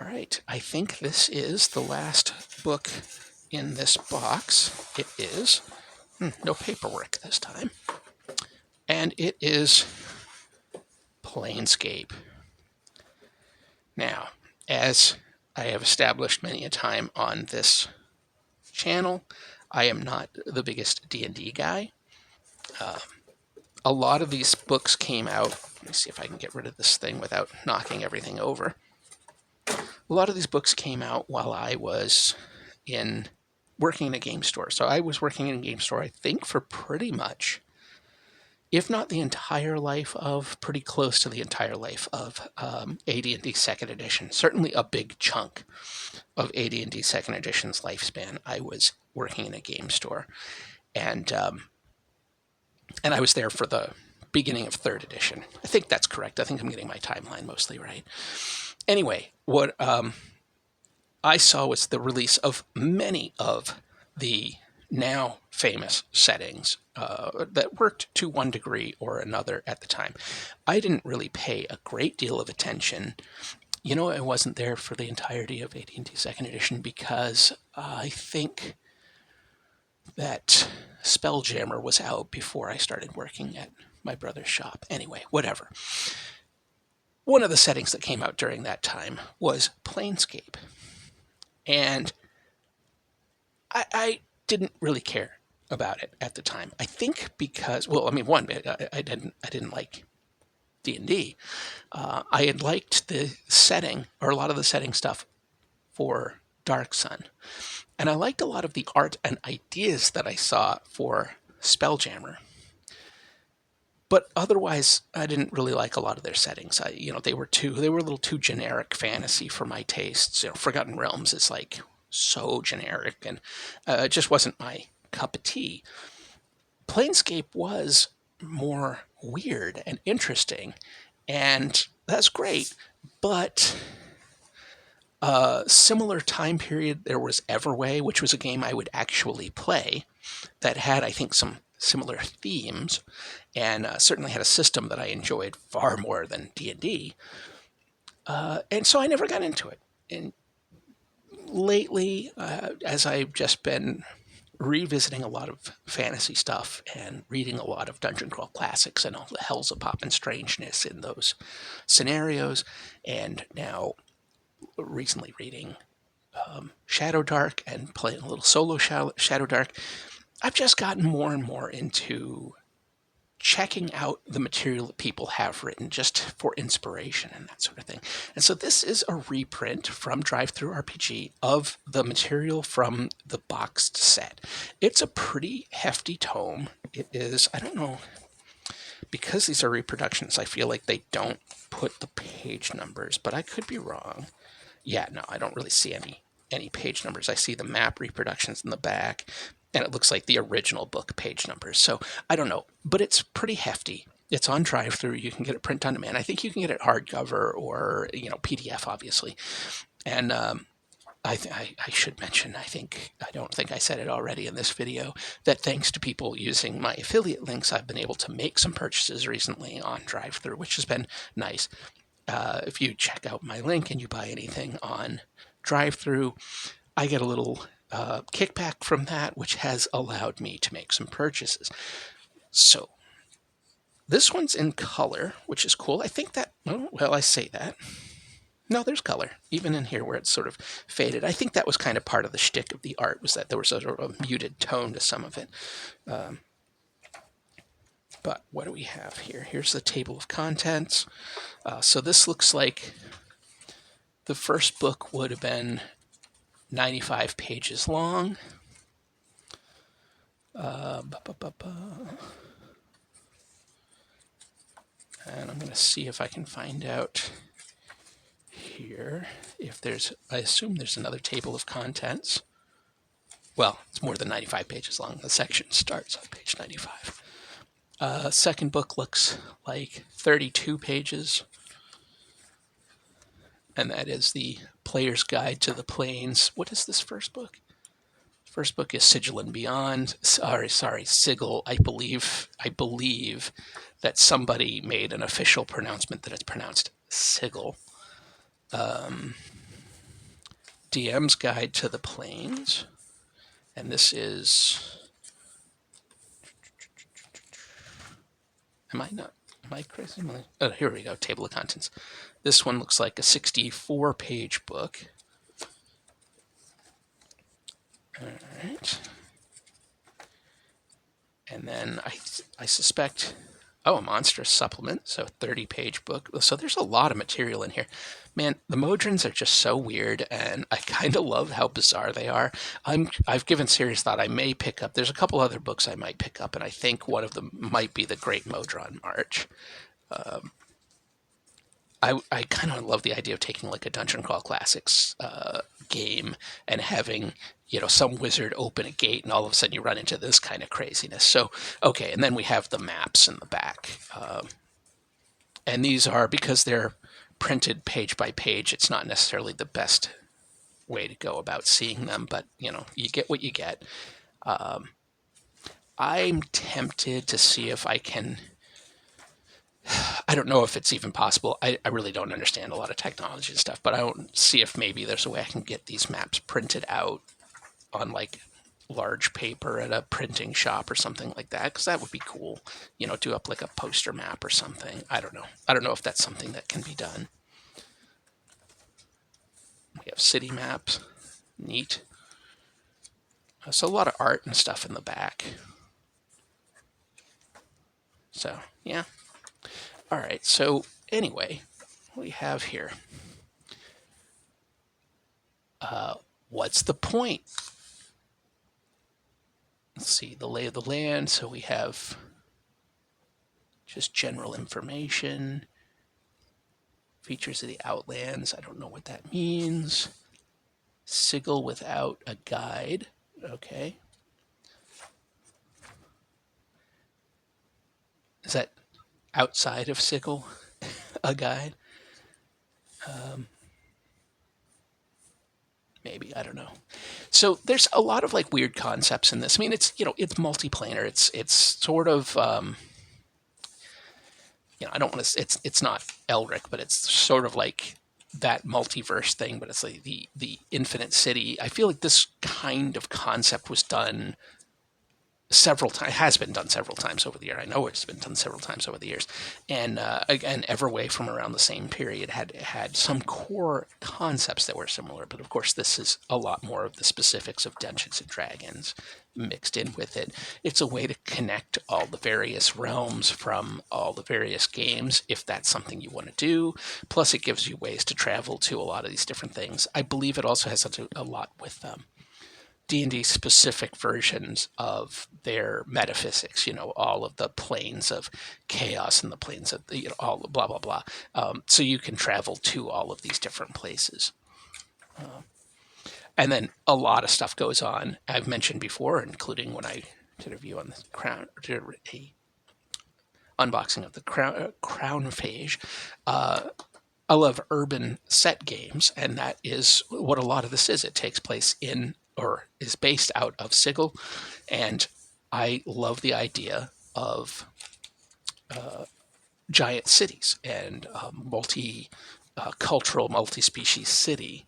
All right, I think this is the last book in this box. It is. No paperwork this time. And it is Planescape. Now, as I have established many a time on this channel, I am not the biggest D&D guy. A lot of these books came out. Let me see if I can get rid of this thing without knocking everything over. A lot of these books came out while I was working in a game store. So I was working in a game store, I think, for pretty much, if not the entire life of, pretty close to the entire life of AD&D 2nd Edition. Certainly a big chunk of AD&D 2nd Edition's lifespan, I was working in a game store. And I was there for the beginning of 3rd Edition. I think that's correct. I think I'm getting my timeline mostly right. Anyway, what I saw was the release of many of the now famous settings that worked to one degree or another at the time. I didn't really pay a great deal of attention. You know, I wasn't there for the entirety of AD&D 2nd Edition because I think that Spelljammer was out before I started working at my brother's shop. Anyway, whatever. One of the settings that came out during that time was Planescape. And I didn't really care about it at the time. I think because, well, I mean, one, I didn't like D&D. I had liked the setting, or a lot of the setting stuff for Dark Sun. And I liked a lot of the art and ideas that I saw for Spelljammer. But otherwise, I didn't really like a lot of their settings. They were a little too generic fantasy for my tastes. Forgotten Realms is like so generic, and it just wasn't my cup of tea. Planescape was more weird and interesting, and that's great. But similar time period, there was Everway, which was a game I would actually play that had, I think, some similar themes, and certainly had a system that I enjoyed far more than D&D. And so I never got into it. And lately, as I've just been revisiting a lot of fantasy stuff and reading a lot of Dungeon Crawl classics and all the hells of pop and strangeness in those scenarios, and now recently reading Shadowdark and playing a little solo Shadowdark, I've just gotten more and more into checking out the material that people have written just for inspiration and that sort of thing. And so this is a reprint from DriveThruRPG of the material from the boxed set. It's a pretty hefty tome. It is, I don't know, because these are reproductions, I feel like they don't put the page numbers, but I could be wrong. Yeah, no, I don't really see any page numbers. I see the map reproductions in the back, and it looks like the original book page numbers. So I don't know, but it's pretty hefty. It's on DriveThru. You can get it print on demand. I think you can get it hardcover or PDF, obviously. And I should mention, I don't think I said it already in this video, that thanks to people using my affiliate links, I've been able to make some purchases recently on DriveThru, which has been nice. If you check out my link and you buy anything on DriveThru, I get a little kickback from that, which has allowed me to make some purchases. So this one's in color, which is cool. I think that, well, I say that. No, there's color, even in here where it's sort of faded. I think that was kind of part of the shtick of the art, was that there was sort of a muted tone to some of it. But what do we have here? Here's the table of contents. So this looks like the first book would have been 95 pages long. And I'm going to see if I can find out here if I assume there's another table of contents. Well, it's more than 95 pages long. The section starts on page 95. Second book looks like 32 pages. And that is the Player's Guide to the Planes. What is this first book? First book is Sigil and Beyond. Sorry, Sigil. I believe that somebody made an official pronouncement that it's pronounced Sigil. DM's Guide to the Planes. And this is... Am I crazy? Oh, here we go, table of contents. This one looks like a 64-page book. All right. And then I suspect, a monstrous supplement, so 30-page book. So there's a lot of material in here. Man, the Modrons are just so weird, and I kind of love how bizarre they are. I've given serious thought I may pick up. There's a couple other books I might pick up, and I think one of them might be The Great Modron March. I kind of love the idea of taking like a Dungeon Crawl Classics game and having, some wizard open a gate and all of a sudden you run into this kind of craziness. So, okay, and then we have the maps in the back. And these are, because they're printed page by page, it's not necessarily the best way to go about seeing them, but, you get what you get. I'm tempted to see if I can... I don't know if it's even possible. I really don't understand a lot of technology and stuff, but I don't see if maybe there's a way I can get these maps printed out on like large paper at a printing shop or something like that, because that would be cool. Do up like a poster map or something. I don't know. I don't know if that's something that can be done. We have city maps. Neat. So a lot of art and stuff in the back. So, yeah. All right, so anyway, what we have here. What's the point? Let's see, the lay of the land. So we have just general information. Features of the Outlands. I don't know what that means. Sigil without a guide. Okay. Is that outside of Sigil a guide? Maybe, I don't know. So there's a lot of like weird concepts in this. I mean, it's it's multiplanar. It's sort of I don't want to. It's not Elric, but it's sort of like that multiverse thing. But it's like the infinite city. I feel like this kind of concept was done several times, has been done several times over the year. I know it's been done several times over the years. And again, Everway from around the same period had some core concepts that were similar. But of course, this is a lot more of the specifics of Dungeons and Dragons mixed in with it. It's a way to connect all the various realms from all the various games, if that's something you want to do. Plus, it gives you ways to travel to a lot of these different things. I believe it also has a lot with D&D specific versions of their metaphysics, all of the planes of chaos and the planes of, all blah, blah, blah. So you can travel to all of these different places. And then a lot of stuff goes on. I've mentioned before, including when I did a review on the Crown, did a unboxing of the Crown Phage. I love urban set games, and that is what a lot of this is. It takes place in, or is based out of Sigil, and I love the idea of giant cities and multi-cultural, multi-species city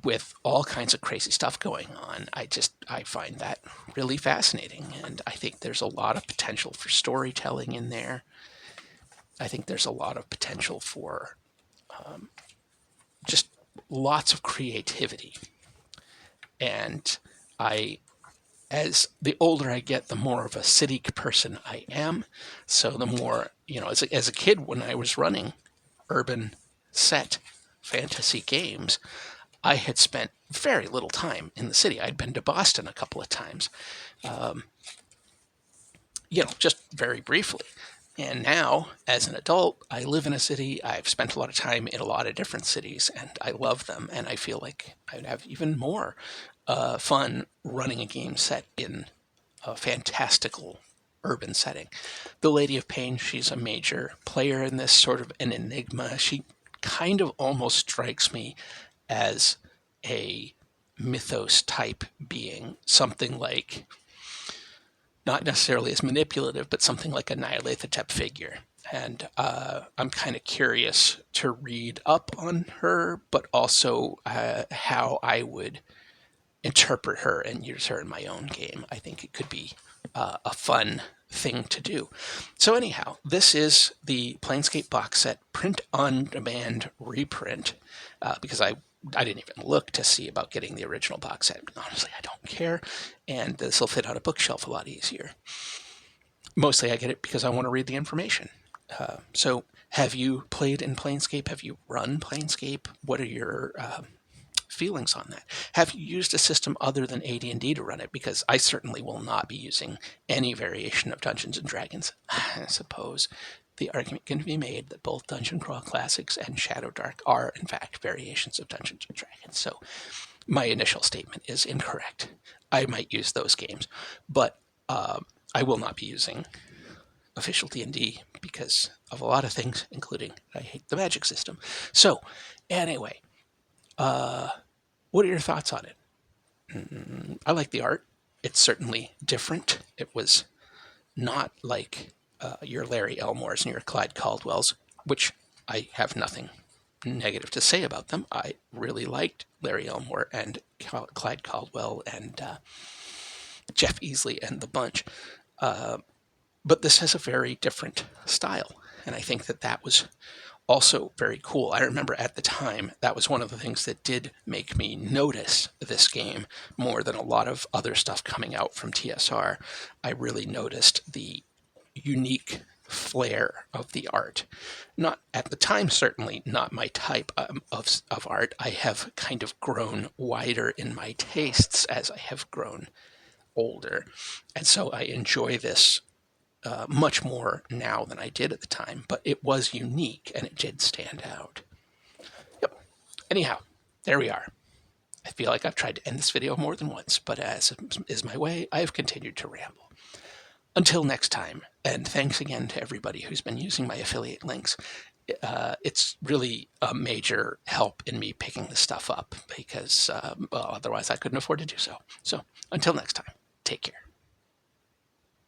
with all kinds of crazy stuff going on. I find that really fascinating, and I think there's a lot of potential for storytelling in there. I think there's a lot of potential for just lots of creativity. And as the older I get, the more of a city person I am. So the more, as a kid, when I was running urban set fantasy games, I had spent very little time in the city. I'd been to Boston a couple of times, just very briefly. And now, as an adult, I live in a city. I've spent a lot of time in a lot of different cities, and I love them. And I feel like I'd have even more fun running a game set in a fantastical urban setting. The Lady of Pain, she's a major player in this, sort of an enigma. She kind of almost strikes me as a mythos-type being, something like... not necessarily as manipulative, but something like a Nyarlathotep figure. And I'm kind of curious to read up on her, but also how I would interpret her and use her in my own game. I think it could be a fun thing to do. So anyhow, this is the Planescape box set print on demand reprint because I didn't even look to see about getting the original box set. Honestly, I don't care, and this will fit on a bookshelf a lot easier. Mostly I get it because I want to read the information. So have you played in Planescape? Have you run Planescape? What are your feelings on that? Have you used a system other than AD&D to run it? Because I certainly will not be using any variation of Dungeons & Dragons. I suppose the argument can be made that both Dungeon Crawl Classics and Shadow Dark are, in fact, variations of Dungeons & Dragons. So my initial statement is incorrect. I might use those games, but I will not be using official D&D because of a lot of things, including I hate the magic system. So, anyway, what are your thoughts on it? I like the art. It's certainly different. It was not like your Larry Elmore's and your Clyde Caldwell's, which I have nothing negative to say about them. I really liked Larry Elmore and Clyde Caldwell and Jeff Easley and the bunch. But this has a very different style. And I think that that was also very cool. I remember at the time, that was one of the things that did make me notice this game more than a lot of other stuff coming out from TSR. I really noticed the unique flair of the art. Not at the time, certainly not my type of art. I have kind of grown wider in my tastes as I have grown older. And so I enjoy this much more now than I did at the time, but it was unique and it did stand out. Yep. Anyhow, there we are. I feel like I've tried to end this video more than once, but as is my way, I've continued to ramble. Until next time, and thanks again to everybody who's been using my affiliate links. It's really a major help in me picking this stuff up because otherwise I couldn't afford to do so. So until next time, take care.